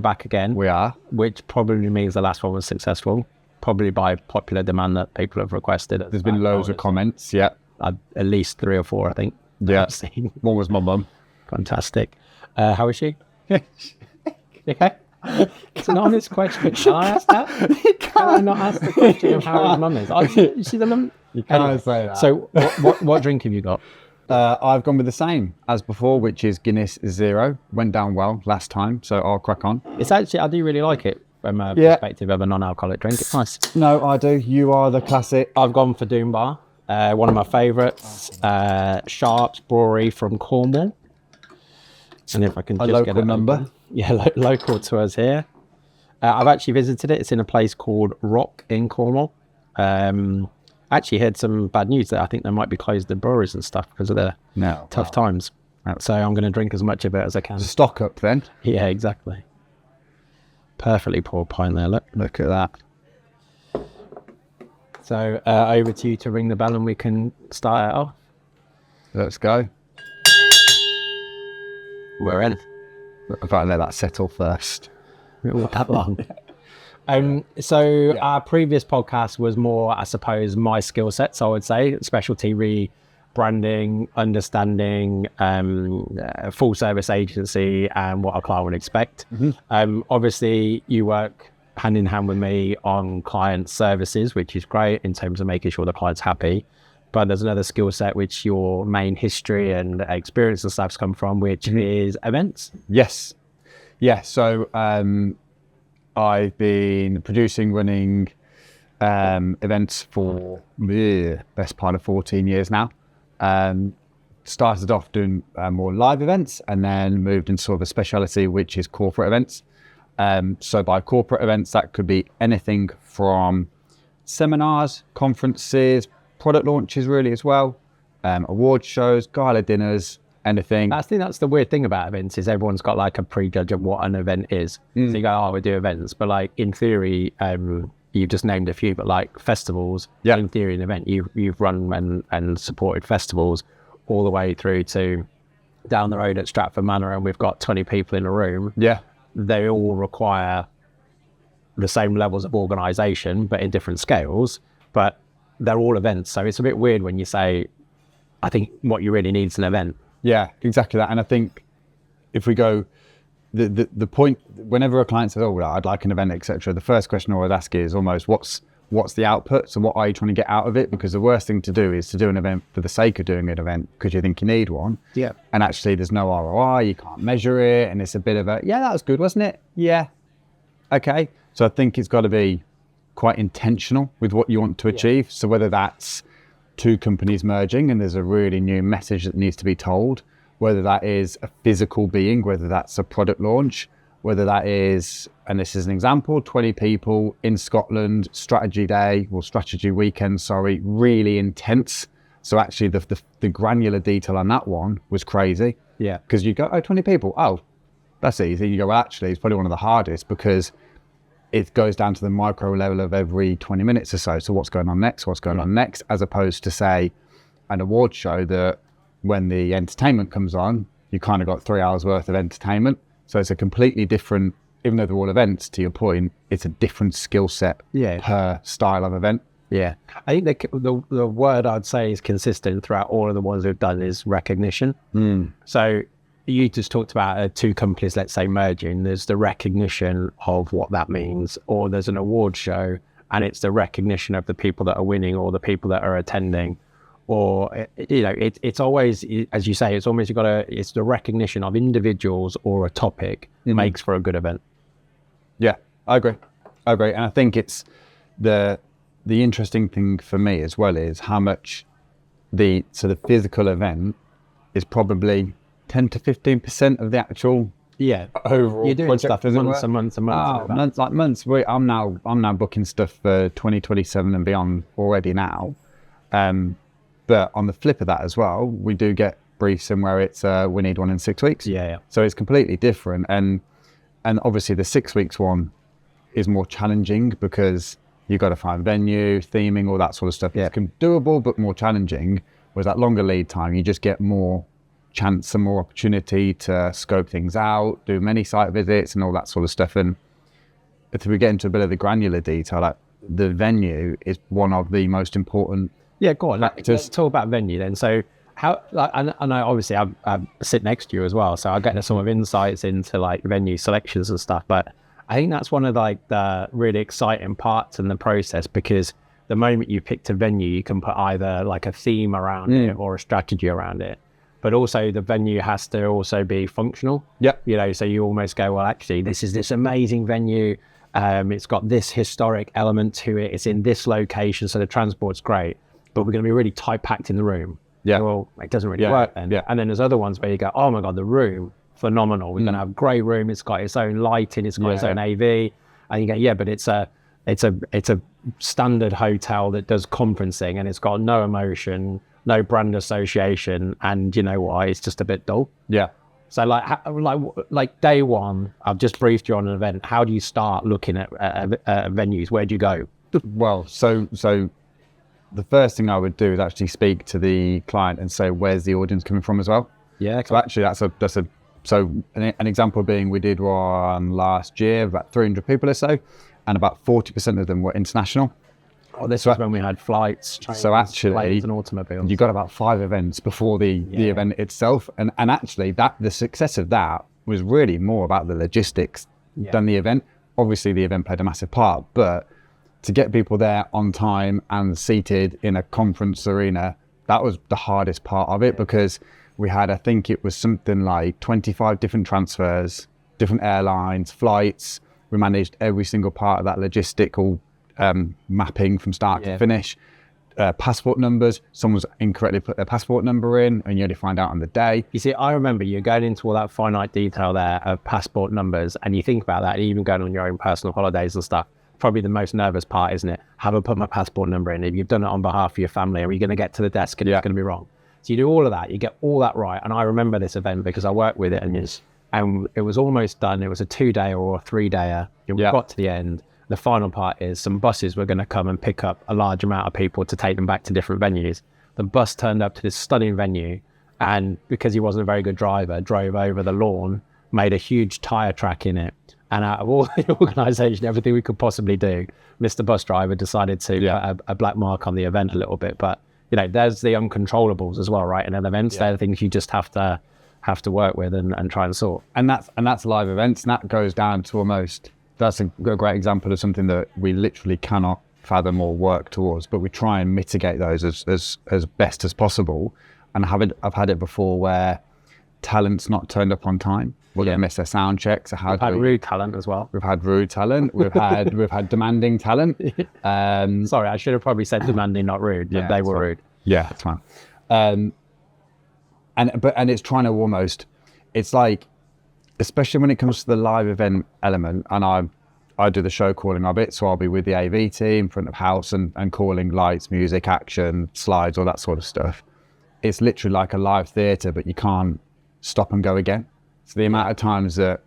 back again. We are. Which probably means the last one was successful, probably by popular demand that people have requested. There's been loads of comments, yeah. At least 3 or 4, I think. Yeah, one was my mum. Fantastic. How is she? Okay. It's an honest question. Can I ask that? Can I not ask the question of how his mum is? She's the mum. You can't say that. So what drink have you got? I've gone with the same as before, which is Guinness Zero. Went down well last time, so I'll crack on. It's actually, I do really like it from a perspective of a non-alcoholic drink. It's nice. No, I do. You are the classic. I've gone for Doom Bar. One of my favourites. Sharps Brewery from Cornwall. And if I can just get a number. Open. Yeah, local to us here. I've actually visited it. It's in a place called Rock in Cornwall. Actually heard some bad news that I think they might be closed the breweries and stuff because of the tough times. So I'm going to drink as much of it as I can. Stock up then. Yeah, exactly. Perfectly poured pint there. Look at that. So over to you to ring the bell and we can start it off. Let's go. We're in. If I let that settle first. It wasn't that long. Our previous podcast was more, I suppose, my skill sets, I would say, specialty rebranding, understanding, full service agency and what a client would expect. Obviously, you work hand in hand with me on client services, which is great in terms of making sure the client's happy. But there's another skill set which your main history and experience and stuff's come from, which is events. Yes. Yeah. So I've been producing, running events for the best part of 14 years now. Started off doing more live events and then moved into sort of a speciality, which is corporate events. So by corporate events, that could be anything from seminars, conferences, product launches really as well, award shows, gala dinners, anything. I think that's the weird thing about events is everyone's got like a prejudge of what an event is. So you go, oh, we do events, but like in theory, you've just named a few, but like festivals, in theory, an event, you've run and supported festivals all the way through to down the road at Stratford Manor, and we've got 20 people in a room. Yeah, they all require the same levels of organisation, but in different scales. But they're all events, so it's a bit weird when you say, I think what you really need is an event. Yeah, exactly that. And I think if we go, the point, whenever a client says, oh, well, I'd like an event, etc., the first question I always ask is almost what's the output? So what are you trying to get out of it? Because the worst thing to do is to do an event for the sake of doing an event because you think you need one. Yeah. And actually there's no ROI, you can't measure it, and it's a bit of a, yeah, that was good, wasn't it? Yeah. Okay. So I think it's got to be quite intentional with what you want to achieve. So whether that's two companies merging and there's a really new message that needs to be told, whether that is a physical being, whether that's a product launch, whether that is, and this is an example, 20 people in Scotland, strategy weekend, really intense. So actually the granular detail on that one was crazy. Yeah. Because you go, oh, 20 people, oh, that's easy. You go, well, actually, it's probably one of the hardest because it goes down to the micro level of every 20 minutes or so. So what's going on next, as opposed to say an award show that when the entertainment comes on, you kind of got 3 hours worth of entertainment. So it's a completely different, even though they're all events, to your point, it's a different skill set per style of event. Yeah. I think the word I'd say is consistent throughout all of the ones we've done is recognition. So you just talked about two companies, let's say, merging. There's the recognition of what that means, or there's an award show and it's the recognition of the people that are winning or the people that are attending. Or, it's always, as you say, it's almost it's the recognition of individuals or a topic makes for a good event. Yeah, I agree. And I think it's the interesting thing for me as well is how much the physical event is probably 10 to 15% of the actual overall you're doing project, stuff months and months and months. Months. I'm now booking stuff for 2027 and beyond already now. But on the flip of that as well, we do get briefs in where it's we need one in 6 weeks. Yeah. So it's completely different, and obviously the 6 weeks one is more challenging because you've got to find venue, theming, all that sort of stuff. Yeah. It's doable but more challenging. Whereas that longer lead time, you just get more chance some more opportunity to scope things out, do many site visits and all that sort of stuff. And if we get into a bit of the granular detail, like the venue is one of the most important. Yeah, go on. Let's talk about venue then. So how, like, and I obviously I sit next to you as well, so I get some of insights into like venue selections and stuff. But I think that's one of like the really exciting parts in the process, because the moment you picked a venue, you can put either like a theme around it or a strategy around it. But also the venue has to also be functional. Yep. You know, so you almost go, well, actually, this is this amazing venue. It's got this historic element to it. It's in this location, so the transport's great. But we're going to be really tight packed in the room. Yeah. Well, it doesn't really work then. Yeah. And then there's other ones where you go, oh my God, the room, phenomenal. We're going to have a great room. It's got its own lighting. It's got its own AV. And you go, yeah, but it's a standard hotel that does conferencing, and it's got no emotion, no brand association, and you know what? It's just a bit dull. Yeah. So like day one, I've just briefed you on an event. How do you start looking at venues? Where do you go? Well, so the first thing I would do is actually speak to the client and say, where's the audience coming from as well? Yeah. So actually an example being, we did one last year, about 300 people or so, and about 40% of them were international. Oh, this was when we had flights, trains, so actually, planes and automobiles. You got about 5 events before the event itself. And actually the success of that was really more about the logistics than the event. Obviously the event played a massive part, but to get people there on time and seated in a conference arena, that was the hardest part of it, because we had, I think it was something like 25 different transfers, different airlines, flights. We managed every single part of that logistical mapping from start to finish. Passport numbers, someone's incorrectly put their passport number in, and you only find out on the day. You see, I remember you going into all that finite detail there of passport numbers, and you think about that, and even going on your own personal holidays and stuff. Probably the most nervous part, isn't it? Have I put my passport number in? If you've done it on behalf of your family, are you going to get to the desk and it's going to be wrong? So you do all of that, you get all that right. And I remember this event because I worked with it, and it was almost done. It was a 2-day or a 3-dayer. We got to the end. The final part is some buses were going to come and pick up a large amount of people to take them back to different venues. The bus turned up to this stunning venue, and because he wasn't a very good driver, drove over the lawn, made a huge tyre track in it. And out of all the organisation, everything we could possibly do, Mr. Bus Driver decided to put a black mark on the event a little bit. But, you know, there's the uncontrollables as well, right? In an event, they're the things you just have to work with and try and sort. And that's live events. And that goes down to almost, that's a great example of something that we literally cannot fathom or work towards, but we try and mitigate those as best as possible. And I've had it before where talent's not turned up on time. We're going to miss their sound checks. We've had rude talent as well. We've had rude talent. We've had demanding talent. Sorry, I should have probably said demanding, not rude. But they were rude. Yeah, it's fine. And it's trying to almost, it's like, especially when it comes to the live event element, and I do the show calling of it, so I'll be with the AV team, front of house, and calling lights, music, action, slides, all that sort of stuff. It's literally like a live theatre, but you can't stop and go again. So the amount of times that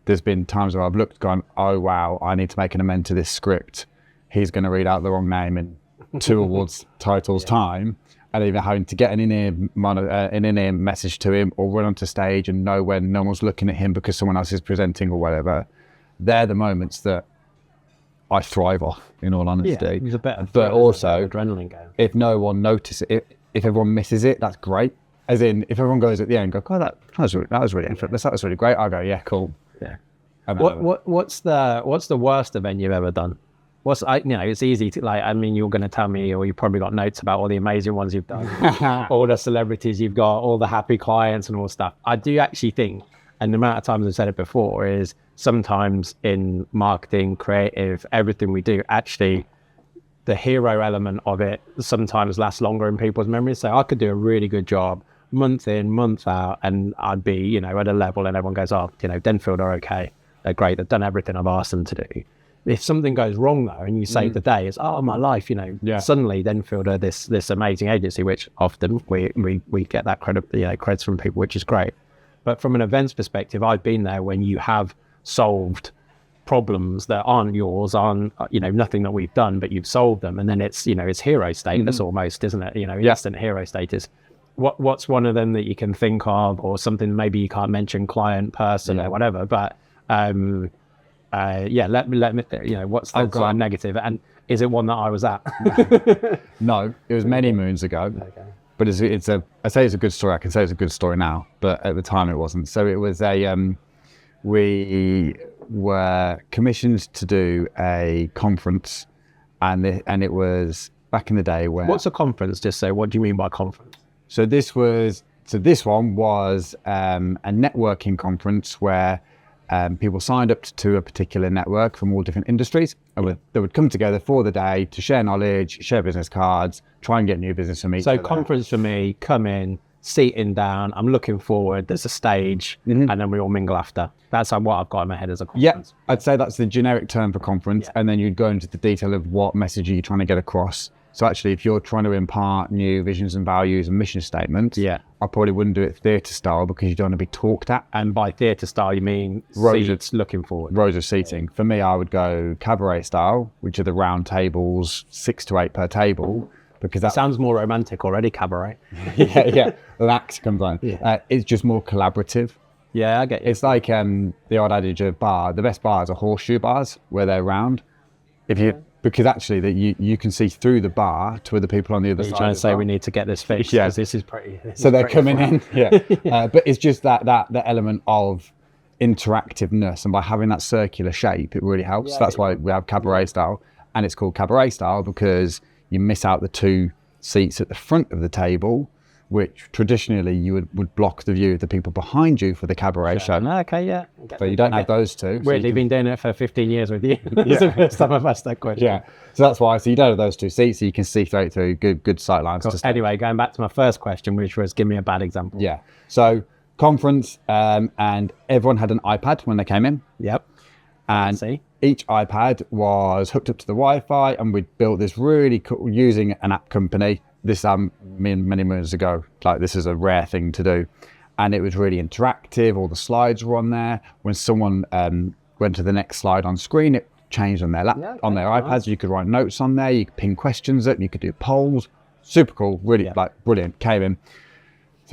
there's been times where I've looked, gone, oh wow, I need to make an amend to this script. He's going to read out the wrong name in 2 awards titles time, and even having to get an in-ear message to him, or run onto stage and know when no one's looking at him because someone else is presenting or whatever. They're the moments that I thrive off, in all honesty. Yeah, it's a better, but also, adrenaline game. If no one notices it, if everyone misses it, that's great. As in, if everyone goes at the end, go, God, that was really effortless. That was really great. I go, yeah, cool. Yeah. What's the worst event you've ever done? It's easy to you're going to tell me, or you've probably got notes about all the amazing ones you've done, all the celebrities you've got, all the happy clients and all stuff. I do actually think, and the amount of times I've said it before, is sometimes in marketing, creative, everything we do, actually, the hero element of it sometimes lasts longer in people's memories. So I could do a really good job month in, month out, and I'd be, at a level and everyone goes, oh, Denfield are okay. They're great. They've done everything I've asked them to do. If something goes wrong though, and you save the day, it's, oh, my life, suddenly Denfield are this amazing agency, which often we get that credit, creds from people, which is great. But from an events perspective, I've been there when you have solved problems that aren't yours, nothing that we've done, but you've solved them. And then it's hero status almost, isn't it? Instant hero status. what's one of them that you can think of, or something maybe you can't mention, client, person, or whatever, but let me what's the sort of negative, and is it one that I was at? No, it was many moons ago. Okay. But I say it's a good story. I can say it's a good story now, but at the time it wasn't. So it was we were commissioned to do a conference, and it was back in the day where. What's a conference? Just say, what do you mean by conference? So this one was a networking conference where people signed up to a particular network from all different industries, and they would come together for the day to share knowledge, share business cards, try and get new business from each other. So conference for me, come in, seating down, I'm looking forward, there's a stage, and then we all mingle after. That's what I've got in my head as a conference. Yeah, I'd say that's the generic term for conference, and then you'd go into the detail of what message are you trying to get across. So actually, if you're trying to impart new visions and values and mission statements, I probably wouldn't do it theatre style, because you don't want to be talked at. And by theatre style, you mean seats looking forward? Rows of seating. For me, I would go cabaret style, which are the round tables, 6 to 8 per table, because that sounds more romantic already, cabaret. yeah. The act comes on. It's just more collaborative. Yeah, I get you. It's like the odd adage of bar. The best bars are horseshoe bars, where they're round. Because actually, you can see through the bar to other people on the other side. You're trying to say we need to get this fixed, because this is pretty. So they're coming in, but it's just that element of interactiveness, and by having that circular shape, it really helps. Yeah, that's why we have cabaret style, and it's called cabaret style because you miss out the 2 seats at the front of the table, which traditionally you would block the view of the people behind you for the cabaret show. Okay, yeah. So you don't have those 2. Weirdly, been doing it for 15 years with you. It's the first time I've asked that question. Yeah, so that's why. So you don't have those 2 seats, so you can see straight through. Good sight lines. Cool. Anyway, going back to my first question, which was, give me a bad example. Yeah. So conference, and everyone had an iPad when they came in. Yep. And each iPad was hooked up to the Wi-Fi, and we built this really cool, using an app company. This many moons ago. Like, this is a rare thing to do, and it was really interactive. All the slides were on there. When someone went to the next slide on screen, it changed on their on their iPads. Nice. You could write notes on there. You could ping questions up. You could do polls. Super cool. Really brilliant. Came in.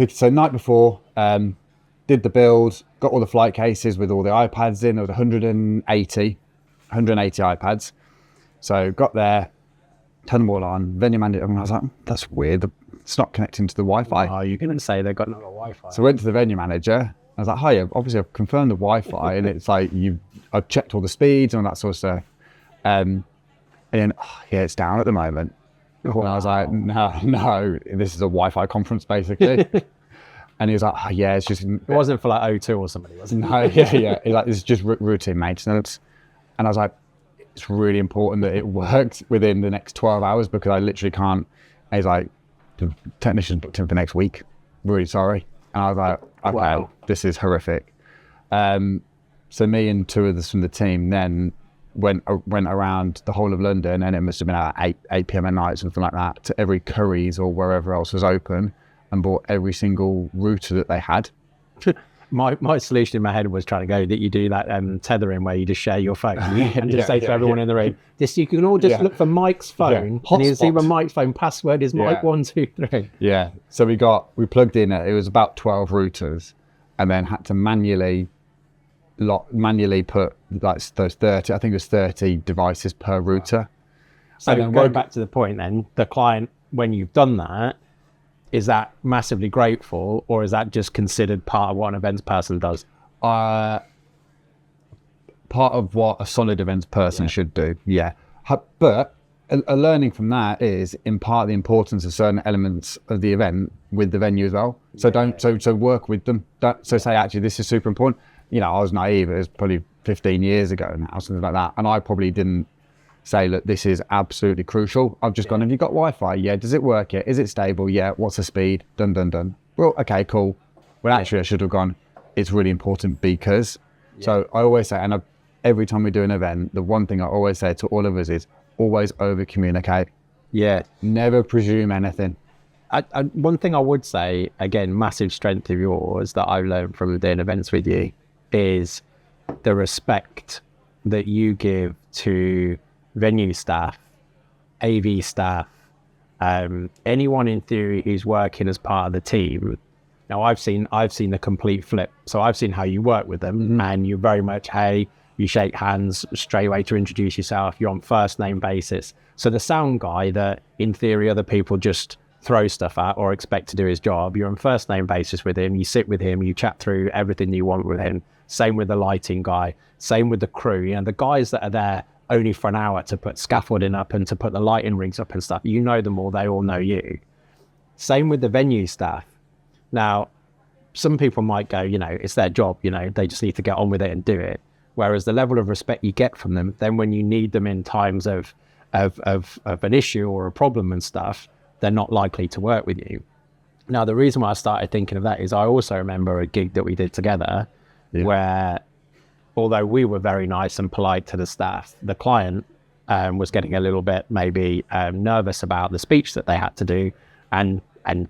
So night before, did the build. Got all the flight cases with all the iPads in. There was 180 iPads. So got there. Turn them all on, venue manager, and I was like, that's weird, it's not connecting to the Wi-Fi. Oh, you're going to say they've got no Wi-Fi. So I went to the venue manager, I was like, hi, obviously I've confirmed the Wi-Fi, and it's like, I've checked all the speeds and all that sort of stuff. And then, it's down at the moment. And I was like, no, this is a Wi-Fi conference, basically. And he was like, it's just... It wasn't for like O2 or somebody, was it? No, yeah. He's like, it's just routine maintenance. And I was like, it's really important that it works within the next 12 hours, because I literally can't. And he's like, the technician's booked in for next week. Really sorry. And I was like, okay, This is horrific. So me and 2 others from the team then went around the whole of London, and it must have been at 8 p.m. at night, something like that, to every Curry's or wherever else was open, and bought every single router that they had. My solution in my head was trying to go that you do that tethering where you just share your phone and just say to everyone in the room, you can all just look for Mike's phone, and you see when Mike's phone password is Mike123. Yeah. So we plugged in, it was about 12 routers, and then had to manually put like those 30, I think it was 30 devices per router. So then going back to the point then, the client, when you've done that, is that massively grateful, or is that just considered part of what an events person does? Part of what a solid events person should do, But a learning from that is impart the importance of certain elements of the event with the venue as well. So so work with them. Say, actually, this is super important. I was naive. It was probably 15 years ago now, something like that. And I probably didn't say, look, this is absolutely crucial. I've just gone, have you got Wi-Fi? Yeah. Does it work? Yeah. Is it stable? Yeah. What's the speed? Done. Well, okay, cool. Well, actually, I should have gone, it's really important because. So I always say, and every time we do an event, the one thing I always say to all of us is always over communicate. Yeah. Never presume anything. One thing I would say, again, massive strength of yours that I've learned from doing events with you is the respect that you give to venue staff, AV staff, anyone in theory who's working as part of the team. Now I've seen the complete flip. So I've seen how you work with them, and you're very much, hey, you shake hands straight away to introduce yourself. You're on first name basis. So the sound guy that in theory other people just throw stuff at or expect to do his job, you're on first name basis with him. You sit with him, you chat through everything you want with him. Same with the lighting guy, same with the crew. You know, the guys that are there only for an hour to put scaffolding up and to put the lighting rigs up and stuff, you know them all, they all know you. Same with the venue staff. Now, some people might go, you know, it's their job, you know, they just need to get on with it and do it. Whereas the level of respect you get from them, then when you need them in times of an issue or a problem and stuff, they're not likely to work with you. Now, the reason why I started thinking of that is I also remember a gig that we did together where, although we were very nice and polite to the staff, the client was getting a little bit maybe nervous about the speech that they had to do and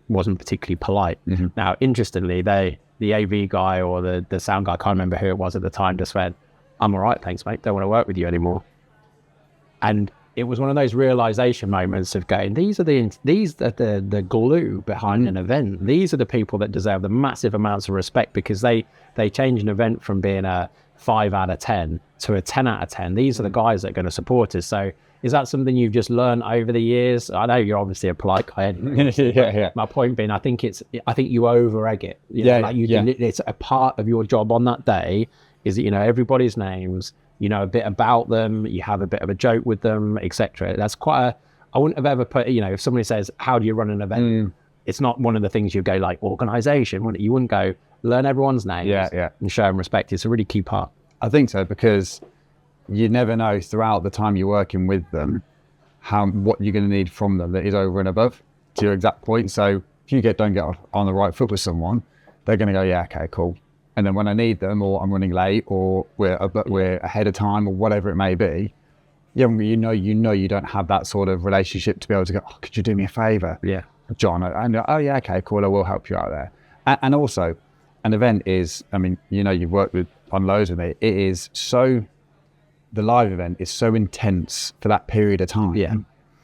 wasn't particularly polite. Now, interestingly, the AV guy or the sound guy, I can't remember who it was at the time, just went, I'm all right, thanks, mate. Don't want to work with you anymore. And it was one of those realization moments of going, these are the glue behind an event. These are the people that deserve the massive amounts of respect because they change an event from being a 5 out of 10 to a 10 out of 10. These are the guys that are going to support us. So is that something you've just learned over the years? I know you're obviously a polite guy. My point being, I think you over egg it. It's a part of your job on that day is that you know everybody's names, you know a bit about them, you have a bit of a joke with them, etc. That's quite I wouldn't have ever put, you know, if somebody says, how do you run an event? It's not one of the things you go like organization. You wouldn't go learn everyone's names and show them respect. It's a really key part. I think so, because you never know throughout the time you're working with them what you're going to need from them that is over and above to your exact point. So if you don't get on the right foot with someone, they're going to go, yeah, okay, cool. And then when I need them, or I'm running late, or we're ahead of time, or whatever it may be, you know you don't have that sort of relationship to be able to go, oh, could you do me a favor? Yeah, John. And oh yeah, okay, cool. I will help you out there. And also, an event is, I mean, you know, you've worked on loads with me. It is so. The live event is so intense for that period of time. Yeah,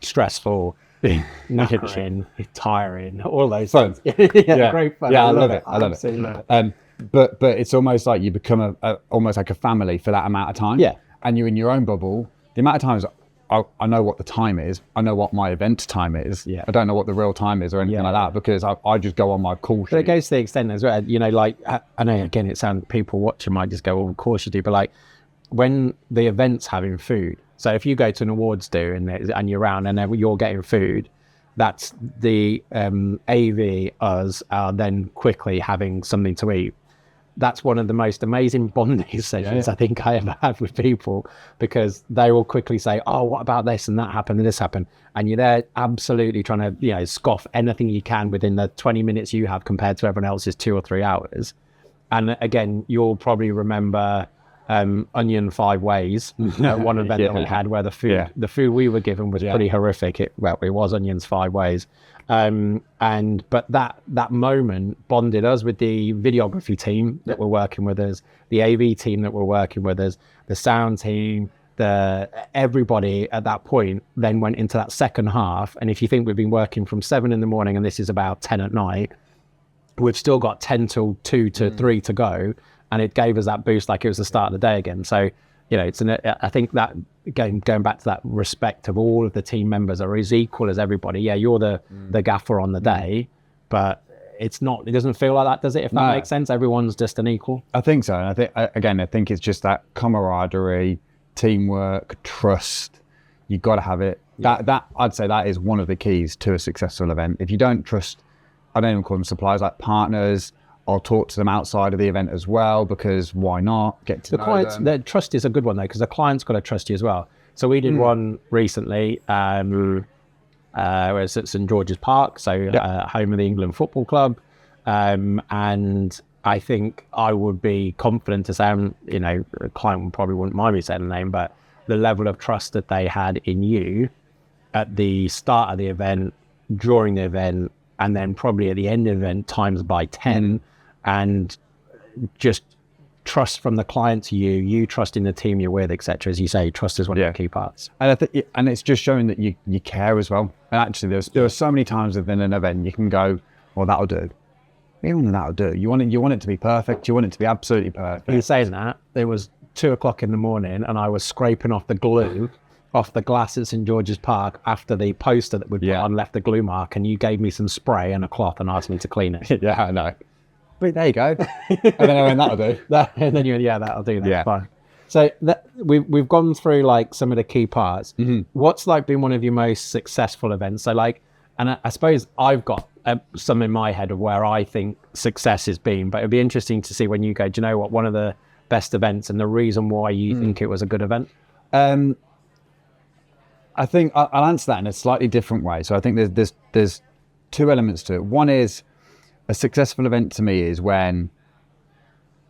stressful, knackering, tiring, all those things. Great fun. Yeah, I love it. I love it. But it's almost like you become almost like a family for that amount of time. Yeah. And you're in your own bubble. The amount of times I know what the time is. I know what my event time is. Yeah. I I don't know what the real time is or anything like that, because I just go on my call sheet. But it goes to the extent as well, you know, like, I know, again, it sounds, people watching might just go, well, of course you do, but like, when the event's having food, so if you go to an awards do and you're around and you're getting food, that's the AV us are then quickly having something to eat. That's one of the most amazing bonding sessions I think I ever had with people, because they will quickly say, oh, what about this and that happened and this happened, and you're there absolutely trying to, you know, scoff anything you can within the 20 minutes you have compared to everyone else's 2 or 3 hours. And again, you'll probably remember Onion 5 Ways, one event that we had where the food we were given was pretty horrific. It was Onions 5 Ways, but that moment bonded us with the videography team that were working with us, the AV team that were working with us, the sound team, everybody at that point then went into that second half. And if you think we've been working from 7 in the morning and this is about 10 at night, we've still got 10 till 2 to 3 to go. And it gave us that boost like it was the start of the day again. So, you know, I think that going back to that respect of all of the team members are as equal as everybody. Yeah, you're the gaffer on the day, but it doesn't feel like that, does it? If that makes sense, everyone's just an equal. I think so. And I think it's just that camaraderie, teamwork, trust. You've got to have it. Yeah. That I'd say that is one of the keys to a successful event. If you don't trust, I don't even call them suppliers, like partners. I'll talk to them outside of the event as well, because why not? Get to know them. The trust is a good one though, because the client's got to trust you as well. So we did one recently, it was at St George's Park, so home of the England Football Club, and I think I would be confident to say, you know, the client probably wouldn't mind me saying the name, but the level of trust that they had in you at the start of the event, during the event, and then probably at the end of the event times by 10. And just trust from the client to you trusting the team you're with, etc. As you say, trust is one of the key parts. And I think, and it's just showing that you care as well. And actually, there are so many times within an event you can go, well, that'll do. Even that'll do. You want it to be perfect. You want it to be absolutely perfect. You're saying that it was 2:00 in the morning, and I was scraping off the glue off the glass at St George's Park after the poster that we'd put on left the glue mark, and you gave me some spray and a cloth and asked me to clean it. Yeah, I know. But there you go. And then I went, that'll do. And then you went, yeah, that'll do. That's Yeah. fine. So we've gone through like some of the key parts. What's like been one of your most successful events? So like, and I suppose I've got some in my head of where I think success has been, but it'd be interesting to see when you go, do you know what, one of the best events and the reason why you think it was a good event? I think I'll answer that in a slightly different way. So I think there's two elements to it. One is a successful event to me is when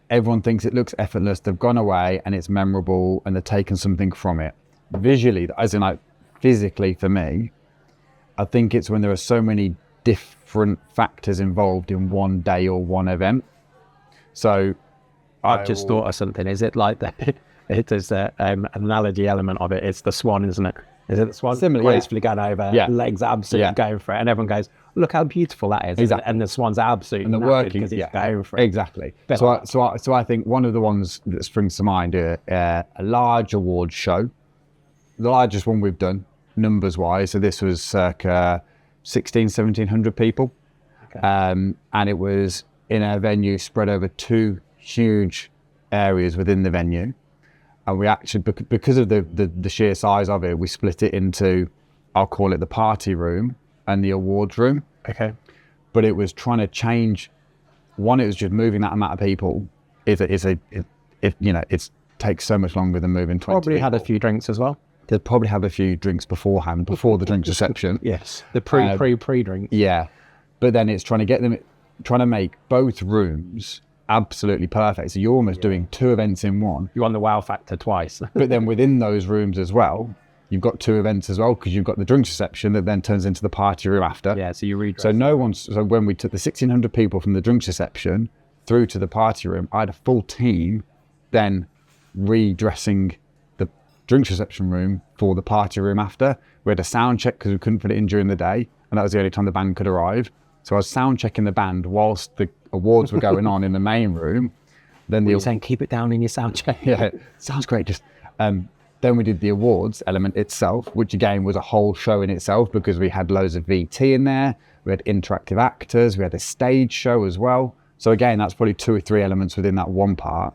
everyone thinks it looks effortless, they've gone away and it's memorable and they've taken something from it. Visually, as in like physically for me, I think it's when there are so many different factors involved in one day or one event. So I've just thought of something. Is it like that? There's an analogy element of it. It's the swan, isn't it? Is it the swan? Similar, gracefully going over, legs absolutely going for it, and everyone goes, "Look how beautiful that is!" Exactly. And the swan's absolutely and the working because it's going for it. Exactly. So I think one of the ones that springs to mind are a large award show, the largest one we've done numbers wise. So this was circa 1,700 people, and it was in a venue spread over 2 huge areas within the venue. And we actually, because of the sheer size of it, we split it into, I'll call it the party room and the awards room. Okay. But it was trying to change. One, it was just moving that amount of people. It takes so much longer than moving 20 Probably people. had a few drinks as well. They'd probably have a few drinks beforehand, before the drinks reception. Yes. The pre-drinks. Yeah. But then it's trying to make both rooms absolutely perfect. So you're almost doing 2 events in one. You won the wow factor twice. But then within those rooms as well, you've got 2 events as well, because you've got the drinks reception that then turns into the party room after. Yeah, so you redress. So when we took the 1,600 people from the drinks reception through to the party room, I had a full team then redressing the drinks reception room for the party room after. We had a sound check because we couldn't fit it in during the day, and that was the only time the band could arrive. So I was sound checking the band whilst the awards were going on in the main room. Then You're saying keep it down in your sound check. Yeah, sounds great. Just then we did the awards element itself, which again was a whole show in itself because we had loads of VT in there. We had interactive actors. We had a stage show as well. So again, that's probably 2 or 3 elements within that one part.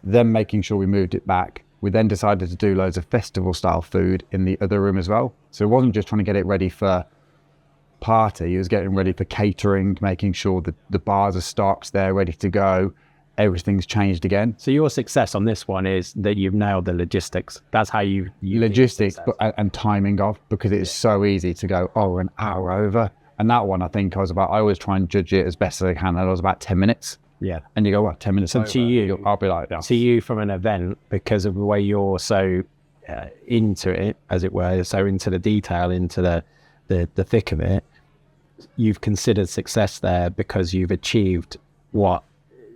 Then making sure we moved it back. We then decided to do loads of festival style food in the other room as well. So it wasn't just trying to get it ready for party, it was getting ready for catering, making sure that the bars are stocked, they're ready to go, everything's changed again. So your success on this one is that you've nailed the logistics. That's how you logistics and timing of, because it's so easy to go, oh, we're an hour over. And that one, I think I always try and judge it as best as I can. And I was about 10 minutes. Yeah. And you go, what, 10 minutes? So to you, I'll be like, yeah. To you from an event, because of the way you're so into it, as it were, so into the detail, into the thick of it, you've considered success there because you've achieved what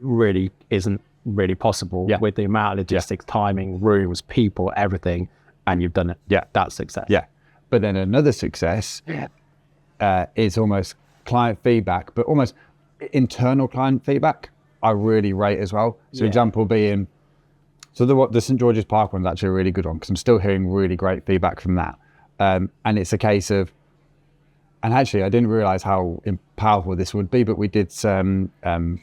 really isn't really possible with the amount of logistics, timing, rooms, people, everything, and you've done it. Yeah. That's success. Yeah. But then another success is almost client feedback, but almost internal client feedback I really rate as well. So example being, so the St George's Park one's actually a really good one because I'm still hearing really great feedback from that. And it's a case of, and actually, I didn't realise how powerful this would be, but we did some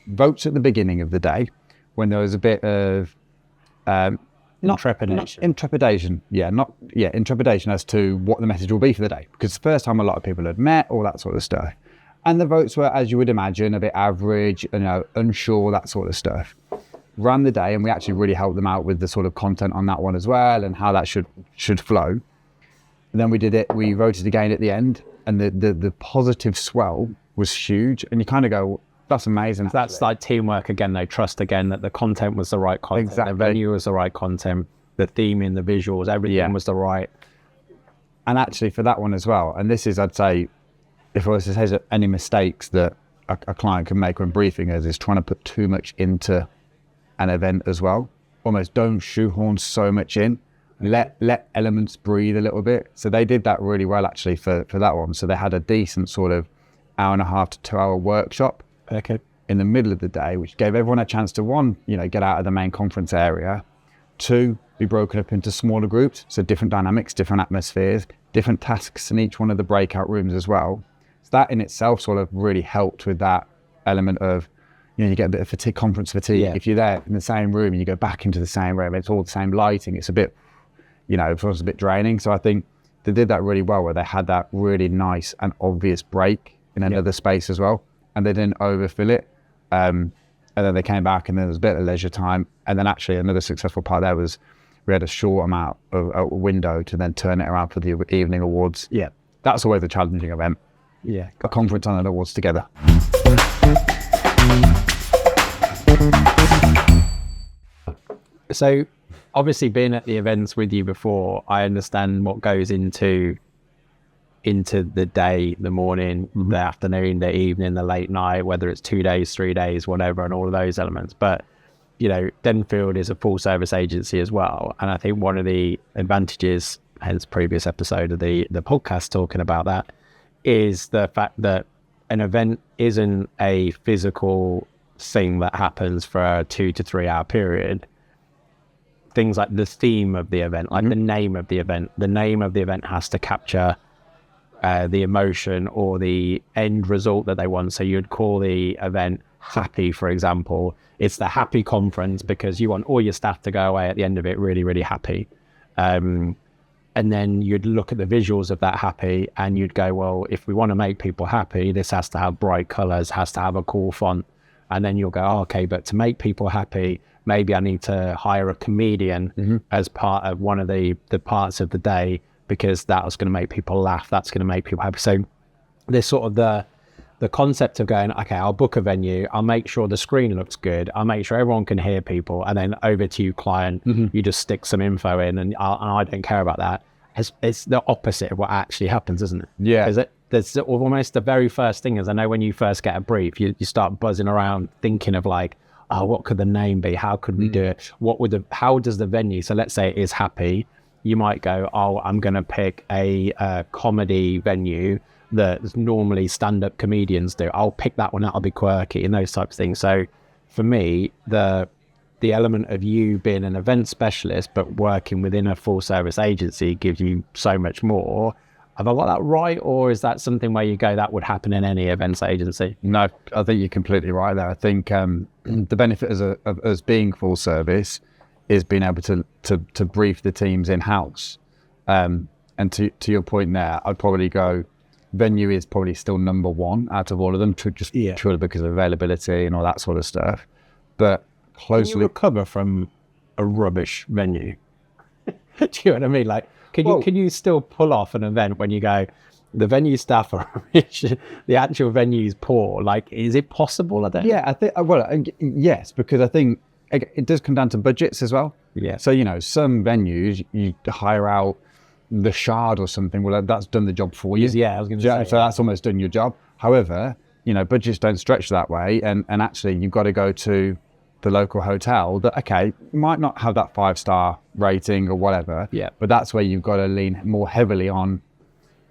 votes at the beginning of the day when there was a bit of Intrepidation intrepidation as to what the message will be for the day, because the first time a lot of people had met, all that sort of stuff, and the votes were, as you would imagine, a bit average, unsure, that sort of stuff. Ran the day, and we actually really helped them out with the sort of content on that one as well, and how that should flow. And then we voted again at the end, and the positive swell was huge, and you kind of go, that's amazing. So that's like teamwork again, though, trust again, that the content was the right content, exactly. The venue was the right content, the theming, the visuals, everything was the right. And actually for that one as well, and this is, I'd say, if I was to say any mistakes that a client can make when briefing us, is trying to put too much into an event as well. Almost don't shoehorn so much in. Let elements breathe a little bit. So they did that really well actually for that one. So they had a decent sort of 1.5 to 2 hour workshop in the middle of the day, which gave everyone a chance to, one, get out of the main conference area, two, be broken up into smaller groups. So different dynamics, different atmospheres, different tasks in each one of the breakout rooms as well. So that in itself sort of really helped with that element of, you get a bit of fatigue, conference fatigue. If you're there in the same room and you go back into the same room, it's all the same lighting. It's a bit, it was a bit draining. So I think they did that really well, where they had that really nice and obvious break in another space as well. And they didn't overfill it. And then they came back and then there was a bit of leisure time. And then actually another successful part there was we had a short amount of a window to then turn it around for the evening awards. Yeah. That's always a challenging event. Yeah. A conference and an awards together. So obviously being at the events with you before, I understand what goes into the day, the morning, the afternoon, the evening, the late night, whether it's 2 days, 3 days, whatever, and all of those elements. But, Denfield is a full service agency as well. And I think one of the advantages, hence previous episode of the podcast talking about that, is the fact that an event isn't a physical thing that happens for a 2 to 3 hour period. Things like the theme of the event, like the name of the event has to capture the emotion or the end result that they want. So you'd call the event happy, for example. It's the happy conference because you want all your staff to go away at the end of it really, really happy. And then you'd look at the visuals of that happy and you'd go, well, if we want to make people happy, this has to have bright colors, has to have a cool font. And then you'll go, oh, okay, but to make people happy, maybe I need to hire a comedian as part of one of the parts of the day, because that's going to make people laugh. That's going to make people happy. So there's sort of the concept of going, okay, I'll book a venue. I'll make sure the screen looks good. I'll make sure everyone can hear people. And then over to you, client, you just stick some info in and I don't care about that. It's the opposite of what actually happens, isn't it? Yeah. Is it? There's almost the very first thing is, I know when you first get a brief, you start buzzing around thinking of like, oh, what could the name be? How could we do it? How does the venue? So let's say it is happy. You might go, oh, I'm going to pick a comedy venue that normally stand-up comedians do. I'll pick that one out. I'll be quirky and those types of things. So for me, the element of you being an event specialist, but working within a full service agency gives you so much more. Have I got that right? Or is that something where you go, that would happen in any events agency? No, I think you're completely right there. I think the benefit of us being full service is being able to brief the teams in-house. And to your point there, I'd probably go, venue is probably still number one out of all of them, purely because of availability and all that sort of stuff. But closely... Can you recover from a rubbish venue? Do you know what I mean? Like, can you still pull off an event when you go, the venue staff are rich, the actual venue is poor? Like, is it possible? Yeah, I think, yes, because I think it does come down to budgets as well. Yeah. So, some venues, you hire out the Shard or something, well, that's done the job for you. Yeah, I was going to say. So that's almost done your job. However, budgets don't stretch that way. And actually, you've got to go to the local hotel that, okay, might not have that 5-star rating or whatever. Yeah. But that's where you've got to lean more heavily on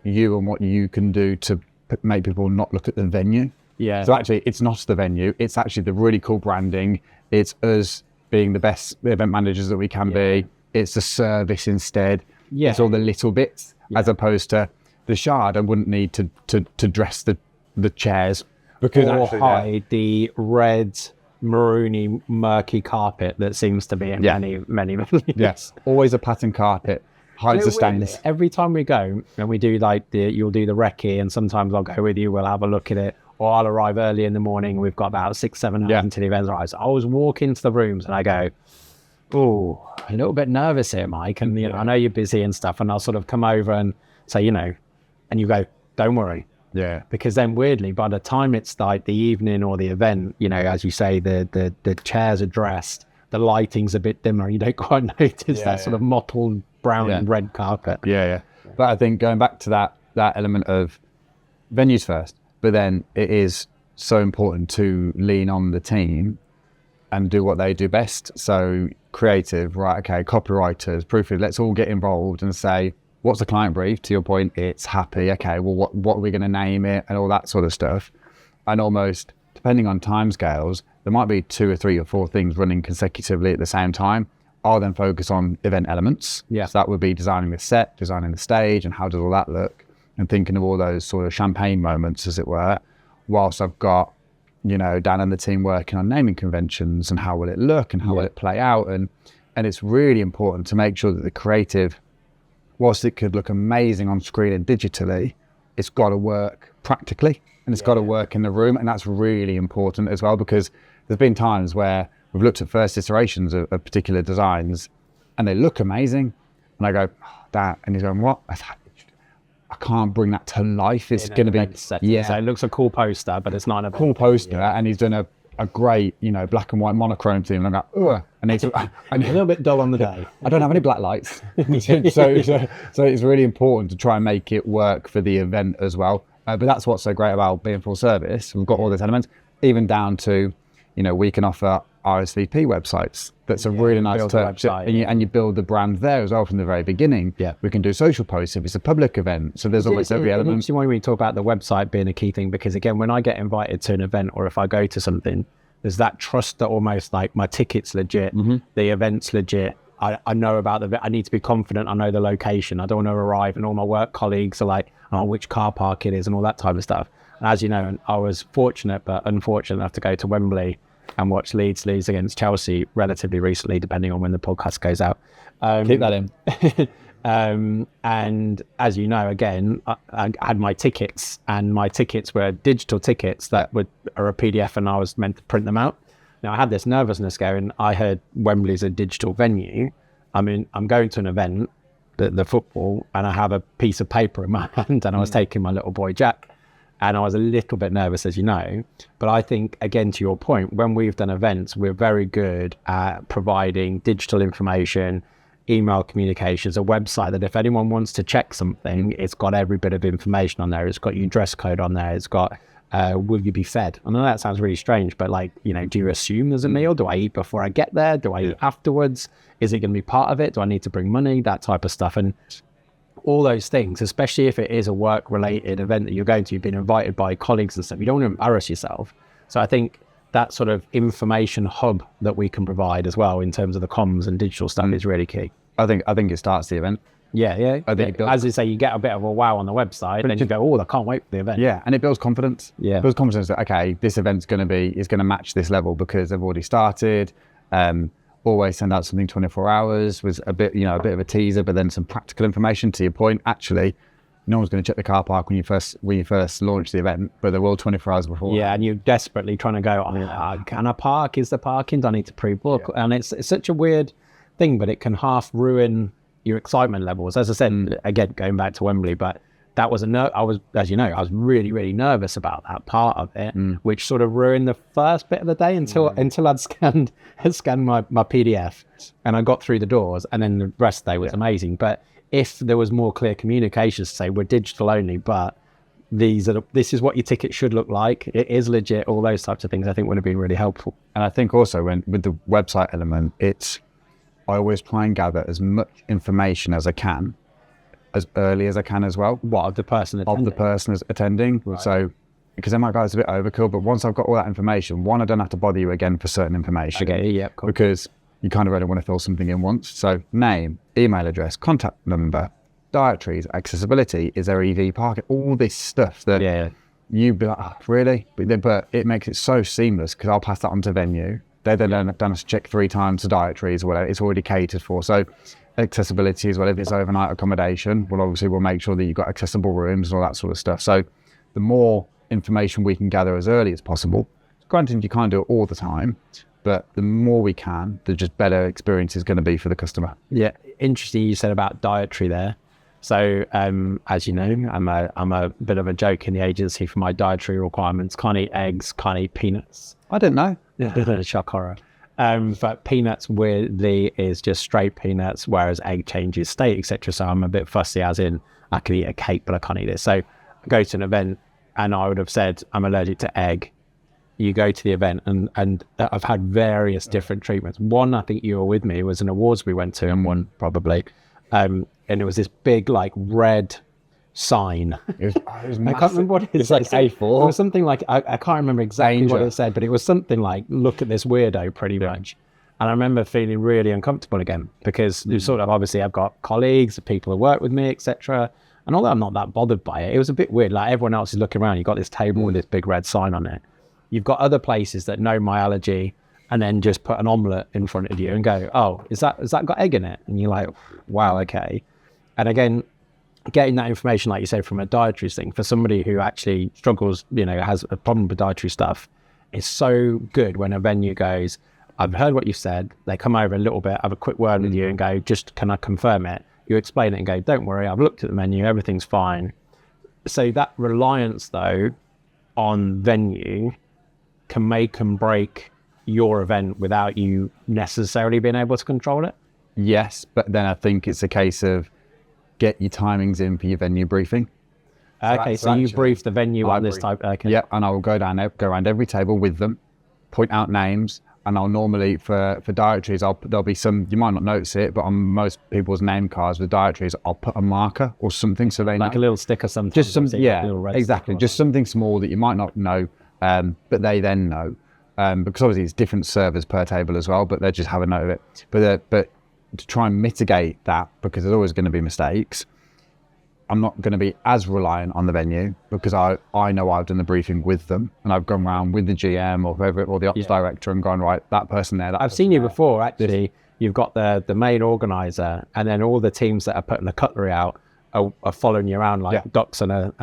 you and what you can do to make people not look at the venue. Yeah. So actually, it's not the venue. It's actually the really cool branding. It's us being the best event managers that we can be. It's the service instead. Yeah. It's all the little bits, as opposed to the Shard. I wouldn't need to dress the chairs because or hide the red, maroony, murky carpet that seems to be in many venues. Yes, always a pattern carpet. Hides the stains. Every time we go and we do you'll do the recce, and sometimes I'll go with you. We'll have a look at it. Or I'll arrive early in the morning. We've got about 6-7 hours into the event. Right, so I always walk into the rooms and I go, oh, a little bit nervous here, Mike. And I know you're busy and stuff. And I'll sort of come over and say, and you go, don't worry. Yeah. Because then weirdly, by the time it's like the evening or the event, as you say, the chairs are dressed, the lighting's a bit dimmer. You don't quite notice that sort of mottled brown and red carpet. Yeah. But I think going back to that element of venues first, but then it is so important to lean on the team and do what they do best. So creative, right, okay, copywriters, proofreaders, let's all get involved and say, what's the client brief? To your point, it's happy. Okay, well, what are we going to name it and all that sort of stuff. And almost, depending on timescales, there might be 2 or 3 or 4 things running consecutively at the same time. I'll then focus on event elements. Yeah. So that would be designing the set, designing the stage, and how does all that look, and thinking of all those sort of champagne moments, as it were, whilst I've got, Dan and the team working on naming conventions and how will it look and how will it play out. And it's really important to make sure that the creative, whilst it could look amazing on screen and digitally, it's got to work practically and it's got to work in the room. And that's really important as well, because there's been times where we've looked at first iterations of particular designs and they look amazing. And I go, that, and he's going, what? I can't bring that to life. It's going to be, so it looks a cool poster, but it's not a cool poster. And he's done a great, black and white monochrome theme. And I'm like, ugh. And it's a little bit dull on the day. I don't have any black lights. so it's really important to try and make it work for the event as well. But that's what's so great about being full service. We've got all these elements, even down to, we can offer RSVP websites. That's a really nice touch. And you build the brand there as well from the very beginning. Yeah. We can do social posts if it's a public event. So there's almost every element. It's when we talk about the website being a key thing, because again, when I get invited to an event or if I go to something, there's that trust that almost like my ticket's legit, the event's legit. I know about the event. I need to be confident. I know the location. I don't want to arrive and all my work colleagues are like, oh, which car park it is and all that type of stuff. And as you know, I was fortunate but unfortunate enough to go to Wembley and watch Leeds lose against Chelsea relatively recently, depending on when the podcast goes out. Keep that in. And as you know, again, I had my tickets, and my tickets were digital tickets that are a PDF, and I was meant to print them out. Now, I had this nervousness going. I heard Wembley's a digital venue. I mean, I'm going to an event, the football, and I have a piece of paper in my hand, and I was taking my little boy Jack. And I was a little bit nervous, as you know. But I think, again, to your point, when we've done events, we're very good at providing digital information, email communications, a website that if anyone wants to check something, it's got every bit of information on there. It's got your dress code on there. It's got, will you be fed? I know that sounds really strange, but do you assume there's a meal? Do I eat before I get there? Do I eat afterwards? Is it going to be part of it? Do I need to bring money? That type of stuff. And all those things, especially if it is a work-related event that you're going to, you've been invited by colleagues and stuff, you don't want to embarrass yourself. So I think that sort of information hub that we can provide as well in terms of the comms and digital stuff is really key. I think it starts the event. Yeah. I think as you say, you get a bit of a wow on the website, and then you go, oh, I can't wait for the event. Yeah, and it builds confidence. Yeah. It builds confidence that, okay, this event's going to match this level because they've already started. Always send out something 24 hours with a bit of a teaser, but then some practical information. To your point, actually, no one's going to check the car park when you first launch the event, but they will 24 hours before. Yeah, and you're desperately trying to go, can I park? Is the parking? Do I need to pre-book? Yeah. And it's such a weird thing, but it can half ruin your excitement levels. As I said, again, going back to Wembley, but that was I was really, really nervous about that part of it, which sort of ruined the first bit of the day until I'd scanned my PDF and I got through the doors, and then the rest of the day was amazing. But if there was more clear communications to say we're digital only, but this is what your ticket should look like, it is legit, all those types of things, I think would have been really helpful. And I think also with the website element, I always try and gather as much information as I can as early as I can as well. What, of the person attending? Right. So, because then my guy's a bit overkill, but once I've got all that information, one, I don't have to bother you again for certain information. Okay, yeah, cool. Because you kind of really want to fill something in once. So name, email address, contact number, dietaries, accessibility, is there EV parking, all this stuff that you'd be like, oh, really? But it makes it so seamless because I'll pass that on to venue. They then don't have to check 3 times the dietaries or whatever. It's already catered for. So accessibility as well. If it's overnight accommodation, we'll make sure that you've got accessible rooms and all that sort of stuff. So the more information we can gather as early as possible, granted you can't do it all the time, but the more we can, the just better experience is going to be for the customer. Yeah, interesting you said about dietary there. So as you know, I'm a bit of a joke in the agency for my dietary requirements. Can't eat eggs, can't eat peanuts. I didn't know. Shock horror. But peanuts weirdly is just straight peanuts, whereas egg changes state, etc. So I'm a bit fussy, as in I can eat a cake, but I can't eat it. So I go to an event and I would have said I'm allergic to egg. you go to the event, and I've had various different treatments. One, I think you were with me, it was an awards we went to, and one probably, and it was this big like red sign. It was I can't remember what it It's like A4. It was something like, I can't remember exactly what Danger. it said, but it was something like, look at this weirdo, pretty much. And I remember feeling really uncomfortable again, because you sort of, obviously I've got colleagues, people who work with me, etc. And although I'm not that bothered by it, it was a bit weird. Like everyone else is looking around, you've got this table with this big red sign on it. You've got other places that know my allergy and then just put an omelette in front of you and go, oh, has that got egg in it? And you're like, wow, okay. And again, getting that information, like you said, from a dietary thing, for somebody who actually struggles, has a problem with dietary stuff, is so good when a venue goes, I've heard what you said. They come over a little bit, have a quick word with you and go, just, can I confirm it? You explain it and go, don't worry, I've looked at the menu, everything's fine. So that reliance, though, on venue can make and break your event without you necessarily being able to control it. Yes, but then I think it's a case of get your timings in for your venue briefing. So you brief the venue on this type. Okay. Yeah, and I will go around every table with them, point out names, and I'll normally for dietaries, there'll be some, you might not notice it, but on most people's name cards with dietaries, I'll put a marker or something so they like know. a little sticker, sometimes. Just some, yeah, little red exactly. Just something small that you might not know, but they then know, because obviously it's different servers per table as well, but they just have a note of it. But to try and mitigate that, because there's always going to be mistakes, I'm not going to be as reliant on the venue, because I know I've done the briefing with them and I've gone around with the GM or whoever, or the ops director, and gone, right, that person there. I've seen you before, actually. You've got the main organizer, and then all the teams that are putting the cutlery out are following you around like ducks and a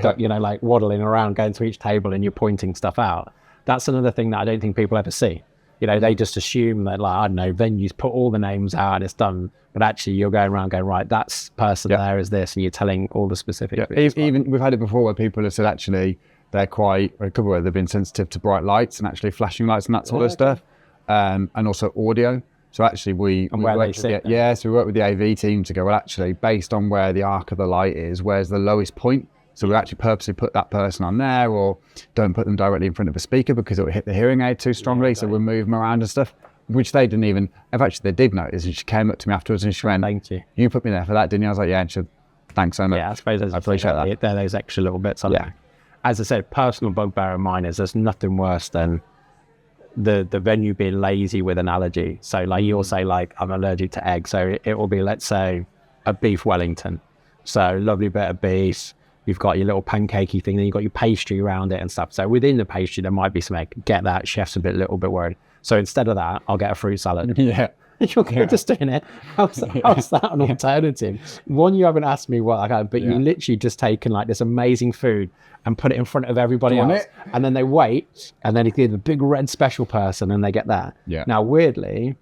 duck, like waddling around, going to each table, and you're pointing stuff out. That's another thing that I don't think people ever see. They just assume that, like, I don't know, venues put all the names out and it's done. But actually, you're going around going, right, that's person there is this, and you're telling all the specifics. Yeah. Even we've had it before where people have said actually they're quite, a couple where they've been sensitive to bright lights and actually flashing lights and that sort of stuff, and also audio. So actually we work with so we work with the AV team to go, well, actually, based on where the arc of the light is, where's the lowest point? So we actually purposely put that person on there, or don't put them directly in front of a speaker because it will hit the hearing aid too strongly. So we'll move them around and stuff, which they didn't even, they did notice. And she came up to me afterwards and she went, thank you. You put me there for that, didn't you? I was like, yeah. And she said, thanks so much. Yeah, I suppose I appreciate that. They're those extra little bits. As I said, personal bugbear of mine is there's nothing worse than the venue being lazy with an allergy. So like you'll say, like, I'm allergic to egg. So it will be, let's say, a beef Wellington. So lovely bit of beef. You've got your little pancakey thing, then you've got your pastry around it and stuff. So within the pastry, there might be some egg. Get that, chef's a little bit worried. So instead of that, I'll get a fruit salad. Yeah. You're just doing it. How's that an alternative? One, you haven't asked me what I got, but you literally just taken like this amazing food and put it in front of everybody else. And then they wait, and then you give the big red special person and they get that. Yeah. Now, weirdly,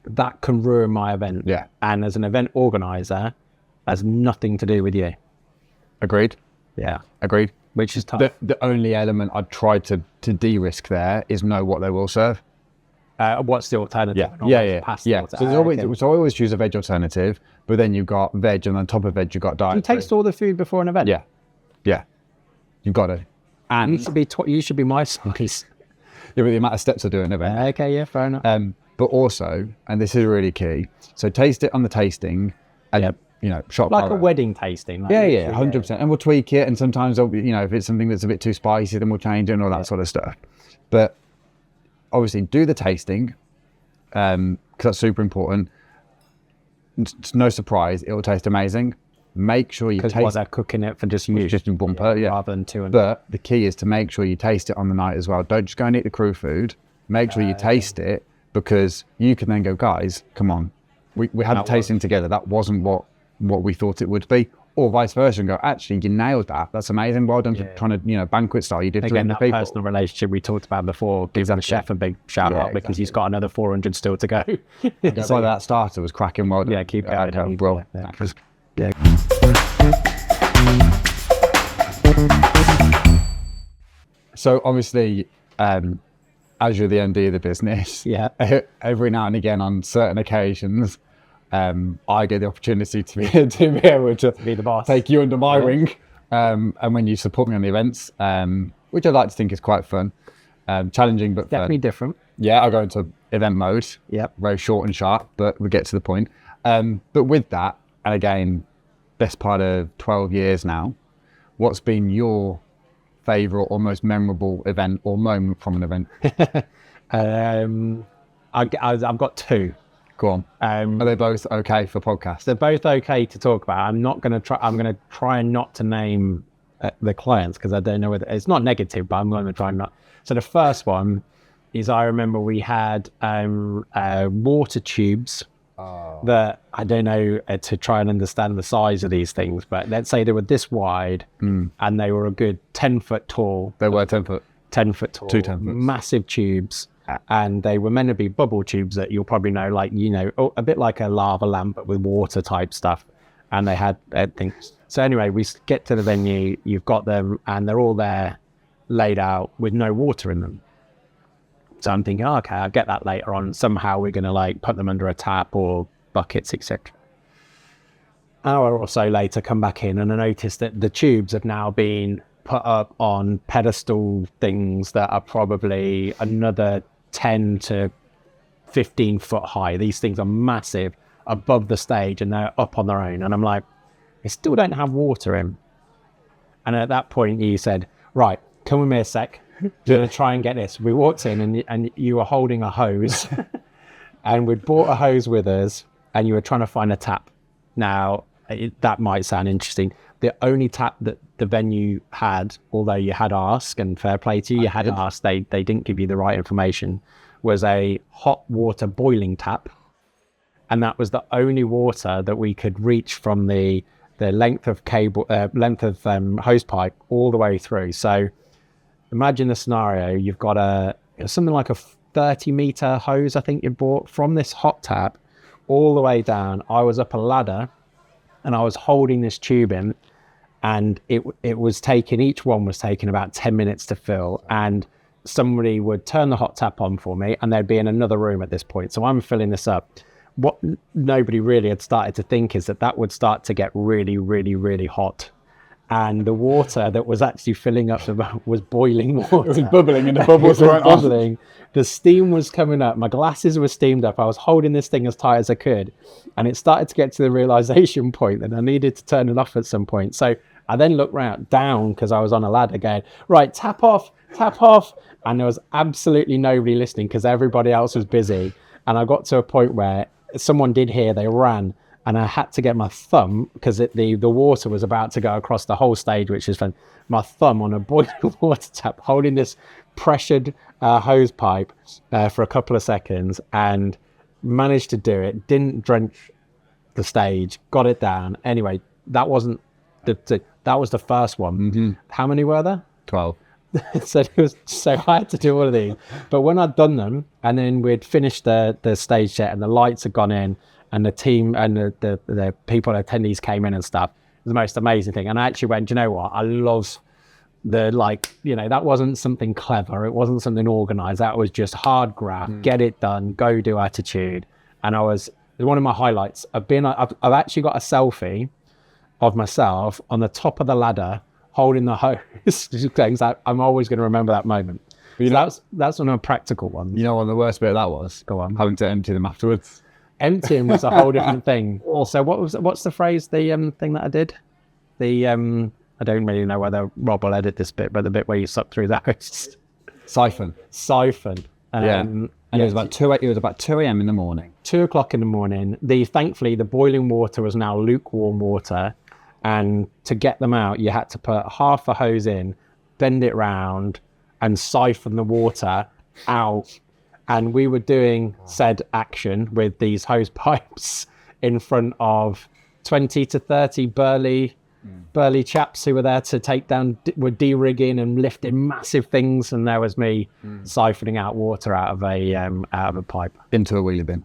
that can ruin my event. Yeah. And as an event organizer, that's nothing to do with you. Agreed. Yeah. Agreed. Which is tough. The only element I'd try to de-risk there is know what they will serve. What's the alternative? Yeah. So I always choose a veg alternative, but then you've got veg, and on top of veg, you've got diet. Do you taste all the food before an event? Yeah. You've got to. And you should be my size. Yeah, but the amount of steps I do in an event. Okay, yeah, fair enough. But also, and this is really key, so taste it on the tasting, and shot like a wedding tasting. Like 100%. And we'll tweak it, and sometimes if it's something that's a bit too spicy, then we'll change it and all that sort of stuff. But obviously, do the tasting, because that's super important. It's no surprise, it will taste amazing. Make sure you taste. Because they're cooking it for just you, just in one rather than two. But the key is to make sure you taste it on the night as well. Don't just go and eat the crew food. Make sure you taste it, because you can then go, guys, come on, we had the tasting together. That wasn't what we thought it would be, or vice versa, and go, actually, you nailed that. That's amazing. Well done for trying to, banquet style. You did again, 300 that people. Personal relationship we talked about before. Give the chef a big shout out because he's got another 400 still to go. So that starter was cracking. Well done. Yeah, keep going. Well, So obviously, as you're the MD of the business, every now and again on certain occasions, I get the opportunity to be able to be the boss, take you under my wing, and when you support me on the events, which I like to think is quite fun. Challenging, but definitely different. Yeah, I'll go into event mode. Yep. Very short and sharp, but we get to the point. But with that, and again, best part of 12 years now, what's been your favourite or most memorable event or moment from an event? I've got two. Go on. Are they both okay for podcasts? They're both okay to talk about. I'm going to try not to name the clients because I don't know whether it's not negative, but I'm going to try not. So the first one is I remember we had water tubes that I don't know to try and understand the size of these things, but let's say they were this wide and they were a good 10 foot tall. They were 10 foot. 10 foot tall. 2 10 foot. Massive tubes. And they were meant to be bubble tubes that you'll probably know, like, a bit like a lava lamp, but with water type stuff. And they had things. So anyway, we get to the venue, you've got them, and they're all there laid out with no water in them. So I'm thinking, okay, I'll get that later on. Somehow we're going to like put them under a tap or buckets, etc. An hour or so later, come back in and I noticed that the tubes have now been put up on pedestal things that are probably another 10 to 15 foot high. These things are massive above the stage and they're up on their own. And I'm like, they still don't have water in. And at that point you said, right, come with me a sec. We're going to try and get this. We walked in and you were holding a hose and we'd brought a hose with us and you were trying to find a tap. Now, that might sound interesting. The only tap that the venue had, although you had asked, and fair play to you, you had asked, they didn't give you the right information, was a hot water boiling tap. And that was the only water that we could reach from the length of hose pipe all the way through. So imagine the scenario, you've got something like a 30-meter hose, I think you bought from this hot tap all the way down. I was up a ladder and I was holding this tube in, and each one was taking about 10 minutes to fill, and somebody would turn the hot tap on for me and they'd be in another room at this point. So I'm filling this up. What nobody really had started to think is that would start to get really, really, really hot. And the water that was actually filling up was boiling water. It was bubbling and the bubbles were bubbling. The steam was coming up. My glasses were steamed up. I was holding this thing as tight as I could. And it started to get to the realization point that I needed to turn it off at some point. So I then looked down because I was on a ladder going, right, tap off. And there was absolutely nobody listening because everybody else was busy. And I got to a point where someone did hear, they ran. And I had to get my thumb, because the water was about to go across the whole stage, which is fun. My thumb on a boiling water tap, holding this pressured hose pipe for a couple of seconds, and managed to do it. Didn't drench the stage, got it down. Anyway, that wasn't that was the first one. Mm-hmm. How many were there? 12. So I had to do all of these. But when I'd done them, and then we'd finished the stage set, and the lights had gone in, and the team and the people, attendees came in and stuff. It was the most amazing thing. And I actually went, you know what? I love that wasn't something clever. It wasn't something organized. That was just hard graft, get it done, go do attitude. And it was one of my highlights. I've actually got a selfie of myself on the top of the ladder holding the hose. I'm always going to remember that moment. But that's one of the practical ones. You know what the worst bit of that was? Go on. Having to empty them afterwards. Emptying was a whole different thing. So what's the phrase, the thing that I did? I don't really know whether Rob will edit this bit, but the bit where you suck through that. Siphon. And it was about 2 a.m. in the morning. 2 o'clock in the morning. Thankfully, the boiling water was now lukewarm water. And to get them out, you had to put half a hose in, bend it round, and siphon the water out. And we were doing said action with these hose pipes in front of 20 to 30 burly chaps who were there to take down, were de-rigging and lifting massive things. And there was me siphoning out water out of a pipe. Into a wheelie bin.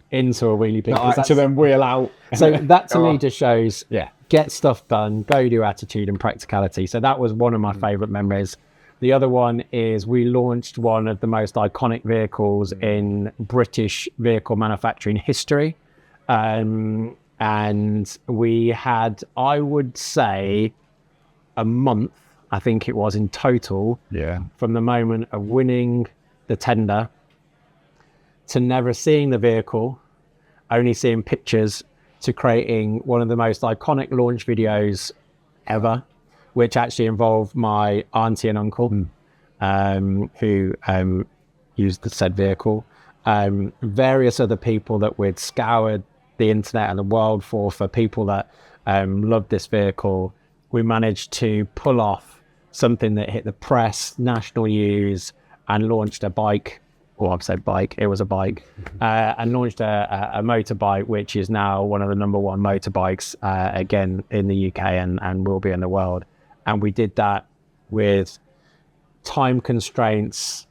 To then wheel out. So that to me just shows, get stuff done, go do attitude and practicality. So that was one of my favorite memories. The other one is we launched one of the most iconic vehicles in British vehicle manufacturing history. And we had, I would say, a month, I think it was in total, from the moment of winning the tender, to never seeing the vehicle, only seeing pictures, to creating one of the most iconic launch videos ever, which actually involved my auntie and uncle, who used the said vehicle. Various other people that we'd scoured the internet and the world for people that loved this vehicle. We managed to pull off something that hit the press, national news, and launched a bike. Well, I've said bike, it was a bike, and launched a motorbike, which is now one of the number one motorbikes, again, in the UK and will be in the world. And we did that with time constraints,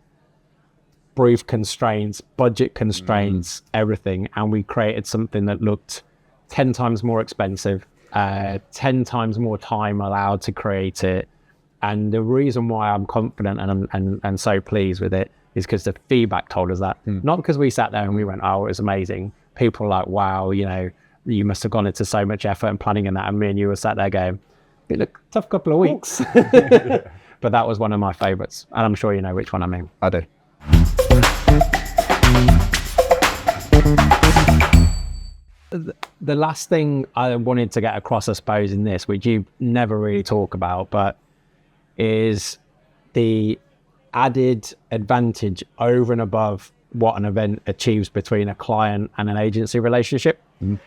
brief constraints, budget constraints, everything. And we created something that looked 10 times more expensive, 10 times more time allowed to create it. And the reason why I'm confident and so pleased with it is because the feedback told us that. Not because we sat there and we went, oh, it was amazing. People were like, wow, you know, you must have gone into so much effort and planning in that. And me and you were sat there going, it looked a tough couple of weeks. But that was one of my favorites. And I'm sure you know which one I mean. I do. The last thing I wanted to get across, I suppose, in this, which you never really talk about, but is the added advantage over and above what an event achieves between a client and an agency relationship.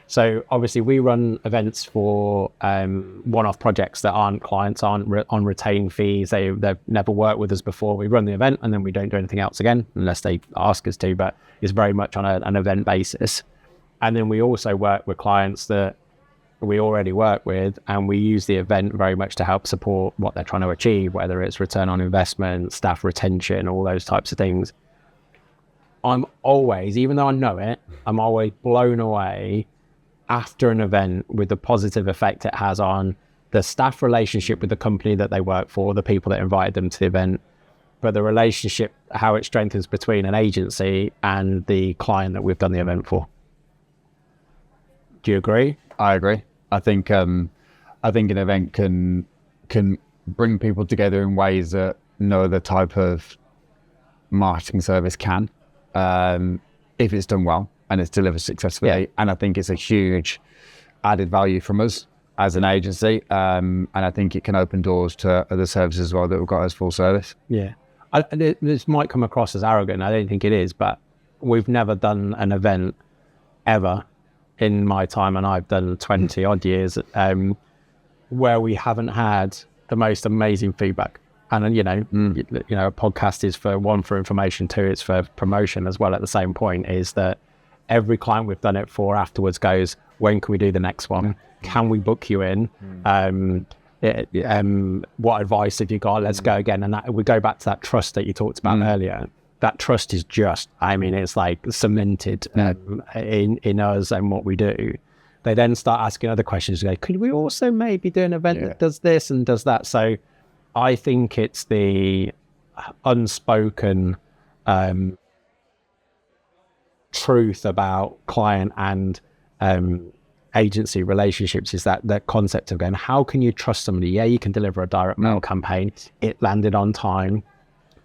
So obviously we run events for one-off projects that aren't clients, aren't on retained fees. They've never worked with us before. We run the event and then we don't do anything else again unless they ask us to, but it's very much on an event basis. And then we also work with clients that we already work with, and we use the event very much to help support what they're trying to achieve, whether it's return on investment, staff retention, all those types of things. I'm always, even though I know it, I'm always blown away after an event with the positive effect it has on the staff relationship with the company that they work for, the people that invited them to the event, but the relationship, how it strengthens between an agency and the client that we've done the event for. Do you agree? I agree. I think an event can bring people together in ways that no other type of marketing service can, if it's done well and it's delivered successfully. Yeah. And I think it's a huge added value from us as an agency, and I think it can open doors to other services as well that we've got as full service. Yeah, this might come across as arrogant. I don't think it is, but we've never done an event ever in my time, and I've done 20 odd years, where we haven't had the most amazing feedback. And you know, a podcast is for information, two, it's for promotion as well. At the same point, is that every client we've done it for afterwards goes, when can we do the next one? Can we book you in? What advice have you got? Let's go again. And we go back to that trust that you talked about earlier. That trust is just, I mean, it's like cemented in us and what we do. They then start asking other questions. Go, could we also maybe do an event that does this and does that? So I think it's the unspoken truth about client and agency relationships is that concept of going, how can you trust somebody? Yeah, you can deliver a direct mail campaign. It landed on time.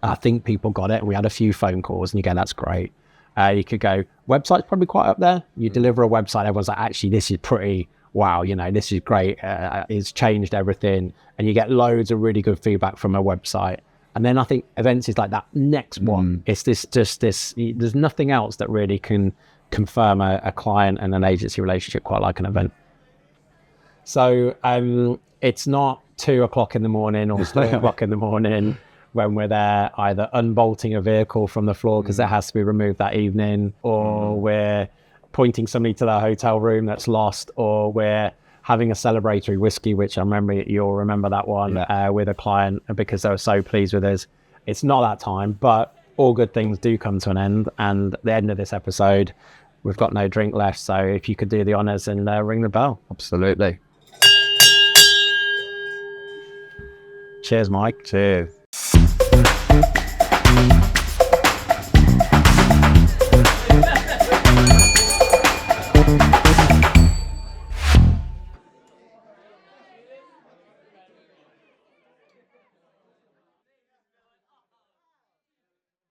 I think people got it. We had a few phone calls, and you go, that's great. You could go, website's probably quite up there. You deliver a website, everyone's like, actually, this is pretty, wow, you know, this is great. It's changed everything. And you get loads of really good feedback from a website. And then I think events is like that next one. It's this, there's nothing else that really can confirm a client and an agency relationship quite like an event. So it's not 2 o'clock in the morning or 3 o'clock in the morning when we're there either unbolting a vehicle from the floor because it has to be removed that evening, or we're pointing somebody to their hotel room that's lost, or we're having a celebratory whiskey, which I remember, you'll remember that one, with a client because they were so pleased with us. It's not that time, but all good things do come to an end. And at the end of this episode, we've got no drink left. So if you could do the honors and ring the bell. Absolutely. Cheers, Mike. Cheers.